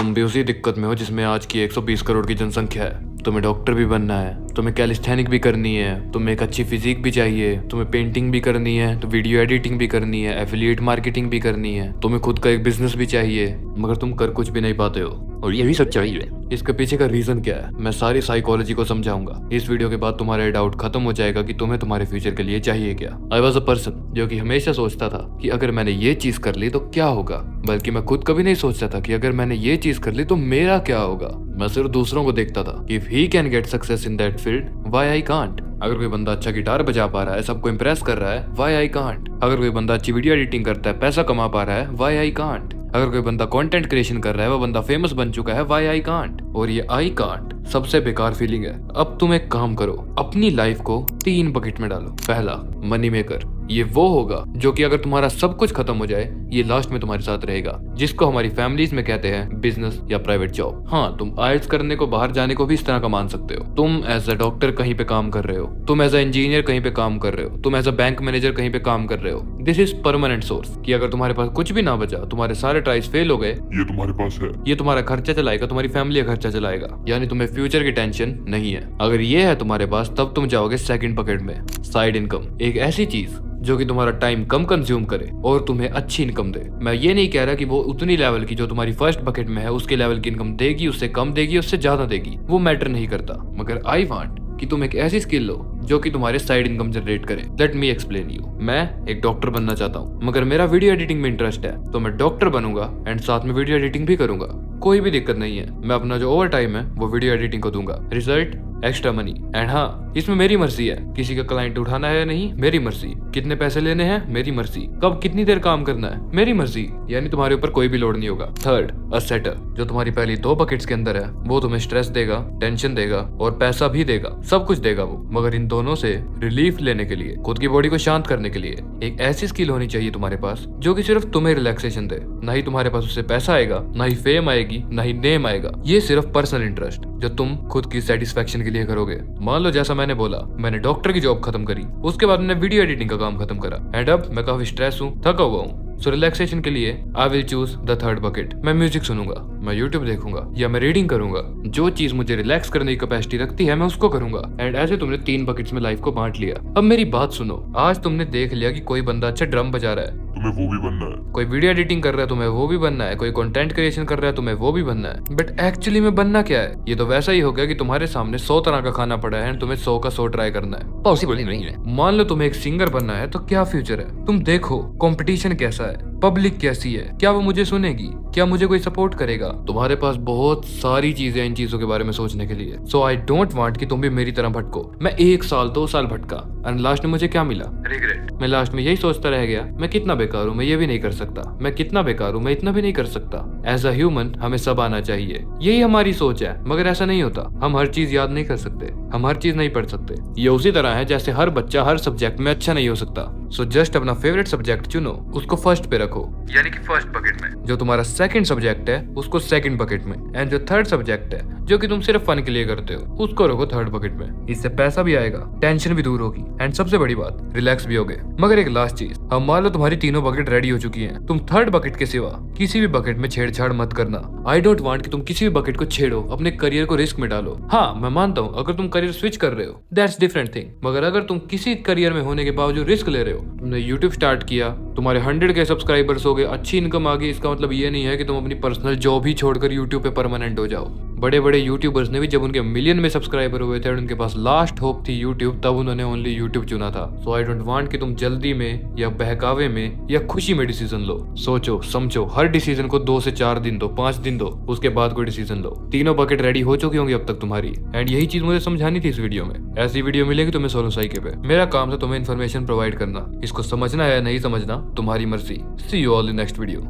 तुम भी उसी दिक्कत में हो जिसमें आज की 120 करोड़ की जनसंख्या है। तुम्हें डॉक्टर भी बनना है, तुम्हें कैलिस्थेनिक भी करनी है, तुम्हें एक अच्छी फिजिक भी चाहिए, तुम्हें पेंटिंग भी करनी है, तो वीडियो एडिटिंग भी करनी है, एफिलिएट मार्केटिंग भी करनी है, तुम्हें खुद का एक बिजनेस भी चाहिए, मगर तुम कर कुछ भी नहीं पाते हो। और यही सच्चाई है। इसके पीछे का रीजन क्या है, मैं सारी साइकोलॉजी को समझाऊंगा। इस वीडियो के बाद तुम्हारा डाउट खत्म हो जाएगा कि तुम्हें तुम्हारे फ्यूचर के लिए चाहिए क्या। आई वॉज अ पर्सन जो कि हमेशा सोचता था कि अगर मैंने ये चीज कर ली तो क्या होगा, बल्कि मैं खुद कभी नहीं सोचता था कि अगर मैंने ये चीज कर ली तो मेरा क्या होगा। मैं सिर्फ दूसरों को देखता था। If he can get success in that field, why I can't. अगर कोई बंदा अच्छा गिटार बजा पा रहा है, सबको इंप्रेस कर रहा है, व्हाई आई कांट। अगर कोई बंदा अच्छी वीडियो एडिटिंग करता है, पैसा कमा पा रहा है, व्हाई आई कांट। अगर कोई बंदा कंटेंट क्रिएशन कर रहा है, वो बंदा फेमस बन चुका है, व्हाई आई कांट। और ये आई कांट सबसे बेकार फीलिंग है। अब तुम एक काम करो, अपनी लाइफ को 3 बकेट में डालो। पहला, मनी मेकर। ये वो होगा जो कि अगर तुम्हारा सब कुछ खत्म हो जाए, ये लास्ट में तुम्हारे साथ रहेगा, जिसको हमारी फैमिलीज में कहते हैं बिजनेस या प्राइवेट जॉब। हाँ, तुम आइल्स करने को, बाहर जाने को भी इस तरह का मान सकते हो। तुम एज अ डॉक्टर कहीं पे काम कर रहे हो, तुम एज अ इंजीनियर कहीं पे काम कर रहे हो, तुम एज अ बैंक मैनेजर कहीं पे काम कर रहे हो। दिस इज परमानेंट सोर्स कि अगर तुम्हारे पास कुछ भी ना बचा, तुम्हारे सारे ट्राइज फेल हो गए, ये तुम्हारे पास है, ये तुम्हारा खर्चा चलाएगा, तुम्हारी फैमिली का खर्चा चलाएगा, यानी तुम्हें फ्यूचर की टेंशन नहीं है। अगर ये है तुम्हारे पास, तब तुम जाओगे सेकंड बकेट में, साइड इनकम। एक ऐसी चीज जो कि तुम्हारा टाइम कम कंज्यूम करे और तुम्हें अच्छी इनकम दे। मैं ये नहीं कह रहा कि वो उतनी लेवल की जो तुम्हारी फर्स्ट बकेट में है उसके लेवल की इनकम देगी, उससे कम देगी, उससे ज्यादा देगी, वो मैटर नहीं करता। मगर आई वांट कि तुम एक ऐसी स्किल लो जो कि तुम्हारे साइड इनकम जनरेट करे। Let me explain you. मैं एक डॉक्टर बनना चाहता हूँ, मगर मेरा वीडियो एडिटिंग में इंटरेस्ट है, तो मैं डॉक्टर बनूंगा एंड साथ में वीडियो एडिटिंग भी करूंगा। कोई भी दिक्कत नहीं है, मैं अपना जो ओवर टाइम है वो वीडियो एडिटिंग को दूंगा। Result, extra money. एंड हाँ, इसमें मेरी मर्जी है, किसी का क्लाइंट उठाना है या नहीं, मेरी मर्जी। कितने पैसे लेने हैं, मेरी मर्जी। कब कितनी देर काम करना है, मेरी मर्जी। यानी तुम्हारे ऊपर कोई भी लोड नहीं होगा। थर्ड, अ सेटर। जो तुम्हारी पहली 2 बकेट्स के अंदर है, वो तुम्हें स्ट्रेस देगा, टेंशन देगा और पैसा भी देगा, सब कुछ देगा वो। मगर इन दोनों से रिलीफ लेने के लिए, खुद की बॉडी को शांत करने के लिए एक ऐसी स्किल होनी चाहिए तुम्हारे पास जो कि सिर्फ तुम्हें रिलैक्सेशन दे। ना ही तुम्हारे पास उससे पैसा आएगा, ना ही फेम आएगी, ना ही नेम आएगा। ये सिर्फ पर्सनल इंटरेस्ट जो तुम खुद की सेटिस्फेक्शन के लिए करोगे। मान लो जैसा मैंने बोला, मैंने डॉक्टर की जॉब खत्म करी, उसके बाद मैंने वीडियो एडिटिंग का काम खत्म करा एंड अब मैं काफी स्ट्रेस हूँ, थका हुआ हूँ। सो रिलैक्सेशन के लिए I will choose the third bucket. मैं म्यूजिक सुनूंगा, मैं यूट्यूब देखूंगा या मैं रीडिंग करूंगा। जो चीज मुझे रिलैक्स करने की कैपेसिटी रखती है, मैं उसको करूंगा। एंड ऐसे तुमने 3 बकेट्स में लाइफ को बांट लिया। अब मेरी बात सुनो, आज तुमने देख लिया कि कोई बंदा अच्छा ड्रम बजा रहा है, तुम्हें वो भी बनना है। कोई वीडियो एडिटिंग कर रहा है, तुम्हें वो भी बनना है। कोई कंटेंट क्रिएशन कर रहा है, तुम्हें वो भी बनना है। बट एक्चुअली में बनना क्या है? ये तो वैसा ही हो गया कि तुम्हारे सामने 100 तरह का खाना पड़ा है, तुम्हें 100 का 100 ट्राई करना है। पॉसिबल ही नहीं है। मान लो तुम्हें एक सिंगर बनना है, तो क्या फ्यूचर है? तुम देखो कंपटीशन कैसा है, पब्लिक कैसी है, क्या वो मुझे सुनेगी, क्या मुझे कोई सपोर्ट करेगा? तुम्हारे पास बहुत सारी चीजें इन चीजों के बारे में सोचने के लिए। सो आई डोंट वांट कि तुम भी मेरी तरह भटको। मैं 1 साल 2 साल भटका एंड लास्ट में मुझे क्या मिला? रिग्रेट। मैं लास्ट में यही सोचता रह गया, मैं कितना बेकार हूँ, मैं ये भी नहीं कर सकता, मैं कितना बेकार हूँ, मैं इतना भी नहीं कर सकता। एज अ ह्यूमन हमें सब आना चाहिए, यही हमारी सोच है। मगर ऐसा नहीं होता। हम हर चीज याद नहीं कर सकते, हम हर चीज नहीं पढ़ सकते। ये उसी तरह है जैसे हर बच्चा हर सब्जेक्ट में अच्छा नहीं हो सकता। सो जस्ट अपना फेवरेट सब्जेक्ट चुनो, उसको फर्स्ट पे रखो, यानी कि फर्स्ट बकेट में। जो तुम्हारा सेकंड सब्जेक्ट है उसको सेकंड बकेट में। एंड जो थर्ड सब्जेक्ट है जो कि तुम सिर्फ फन के लिए करते हो, उसको रखो थर्ड बकेट में। इससे पैसा भी आएगा, टेंशन भी दूर होगी एंड सबसे बड़ी बात, रिलैक्स भी होगे। मगर एक लास्ट चीज, अब मान लो तुम्हारी तीनों बकेट रेडी हो चुकी हैं, तुम थर्ड बकेट के सिवा किसी भी बकेट में छेड़छाड़ मत करना। आई डोंट वांट कि तुम किसी भी बकेट को छेड़ो, अपने करियर को रिस्क में डालो। हाँ, मैं मानता हूँ अगर तुम करियर स्विच कर रहे हो, दैट्स डिफरेंट थिंग। मगर अगर तुम किसी करियर में होने के बावजूद रिस्क ले रहे हो, तुमने यूट्यूब स्टार्ट किया, तुम्हारे 100 के सब्सक्राइबर्स हो गए, अच्छी इनकम आ गई, इसका मतलब ये नहीं है कि तुम अपनी पर्सनल जॉब ही छोड़कर यूट्यूब पे परमानेंट हो जाओ। बड़े बड़े यूट्यूबर्स ने भी जब उनके मिलियन में सब्सक्राइबर हुए थे और उनके पास लास्ट होप थी यूट्यूब, तब उन्होंने ओनली यूट्यूब चुना था। सो आई डोंट वांट कि तुम जल्दी में या बहकावे में या खुशी में डिसीजन लो। सोचो समझो, हर डिसीजन को 2 से 4 दिन दो, 5 दिन दो, उसके बाद कोई डिसीजन लो। तीनों बकेट रेडी हो चुकी होंगी अब तक तुम्हारी। एंड यही चीज मुझे समझानी थी इस वीडियो में। ऐसी वीडियो मिलेगी तुम्हें सोलो साइके पे। मेरा काम था तुम्हें इन्फॉर्मेशन प्रोवाइड करना, इसको समझना है या नहीं समझना तुम्हारी मर्जी। See you all in next video.